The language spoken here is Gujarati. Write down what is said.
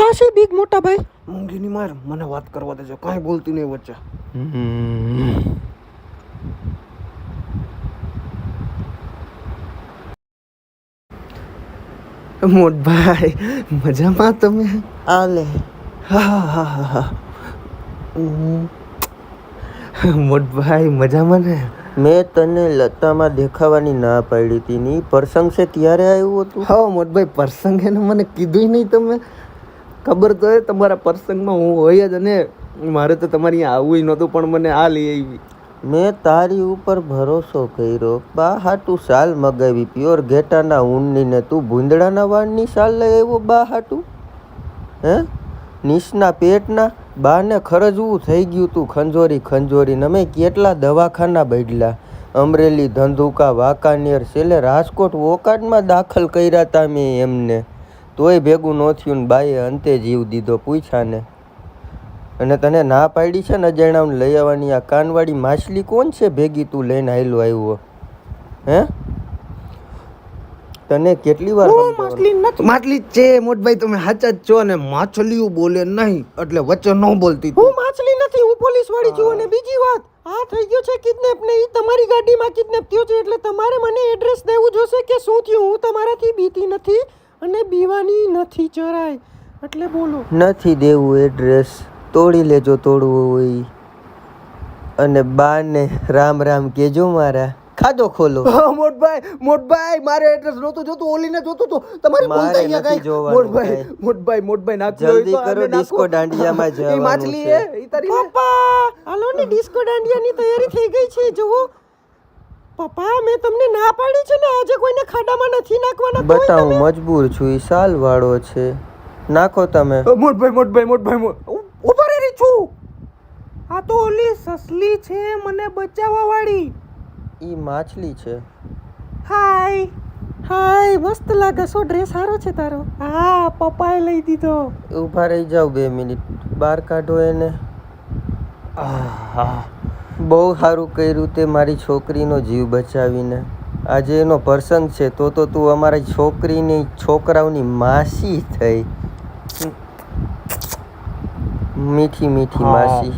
થાશે બીક મોટા ભાઈ? મૂંગીની માર, મને વાત કરવા દેજો, કાંઈ બોલતી નહીં વચ્ચે. મોટભાઈ મજામાં તમે? આલે હા હા હા હા. મોટભાઈ મજામાં ને? મેં તને લતામાં દેખાવાની ના પાડી હતી ની પ્રસંગ છે ત્યારે આવ્યું હતું. હા મોટભાઈ, પ્રસંગ એને મને કીધું નહીં તમે. ખબર તો હે તમારા પ્રસંગમાં હું હોય જ, અને મારે તો તમારી અહીંયા આવવું નહોતું, પણ મને આ લઈ આવી. મેં તારી ઉપર ભરોસો કર્યો, બા હાટું શાલ મગાવી, પ્યોર ઘેટાના ઊનની, ને તું ભૂંદડાના વાળની શાલ લઈ આવ્યો બા હાટું. હે નિશના પેટના બાને ખરજવું થઈ ગયું તું ખંજોરી ખંજોરી. અમે કેટલા દવાખાના બદલા, અમરેલી, ધંધુકા, વાંકાનેર, છેલ્લે રાજકોટ વોકાડમાં દાખલ કર્યા હતા મેં એમને, તોય ભેગું ન થયું ને બાએ અંતે જીવ દીધો. પૂછાને. અને તને ના પાડી છે ને અજાણાને લઈ આવવાની. આ કાનવાળી માછલી કોણ છે ભેગી તું લઈને હાયલો આવ્યો? હે તને કેટલી વાર માછલી જ છે મોટભાઈ, તમે સાચા જ છો. અને માછલીઓ બોલે નહીં એટલે વચ્ચે ન બોલતી. હું માછલી નથી, હું પોલીસ વાળી છું. અને બીજી વાત, આ થઈ ગયો છે કિડનેપ ને ઈ તમારી ગાડીમાં કિડનેપ થયો છે, એટલે તમારે મને એડ્રેસ દેવું જોશે કે શું થયું. હું તમારાથી બીતી નથી અને બીવાની નથી જરાય, એટલે બોલો. નથી દેવું એડ્રેસ, તોડી લેજો તોડવું હોય. અને બાને રામ રામ કેજો મારા. ખાધો ખોલો. મોટભાઈ મારે એડ્રેસ નહોતું જોતું, ઓલીને જોતું તો તમારી બોલતા અહીંયા કઈ. મોટભાઈ નાખજો, જલ્દી કરો, ડિસ્કો દાંડિયામાં જવાનું છે. માછલી હે ઈ તારી. પપ્પા હાલો ને, ડિસ્કો દાંડિયાની તૈયારી થઈ ગઈ છે. જુઓ પપ્પા, મેં તમને ના પાડી છે ને આજે કોઈને ખાડામાં નથી નાખવાના. બટા હું મજબૂર છું, ઈ સાલ વાળો છે, નાખો તમે. મોટભાઈ ઉભા રહી છું. આ તો ઓલી સસલી છે મને બચાવવા વાળી. ઈ માછલી છે. હાય મસ્ત લાગે. સો ડ્રેસ સારો છે તારો. હા પપ્પાએ લઈ દીધો. ઊભા રહી જાવ 2 મિનિટ, બહાર કાઢો એને. બહુ સારું કર્યું તે મારી છોકરીનો જીવ બચાવીને. આજે એનો પ્રસંગ છે તો તું અમારી છોકરીની છોકરાઓની માસી થઈ. મીઠી મીઠી માસી.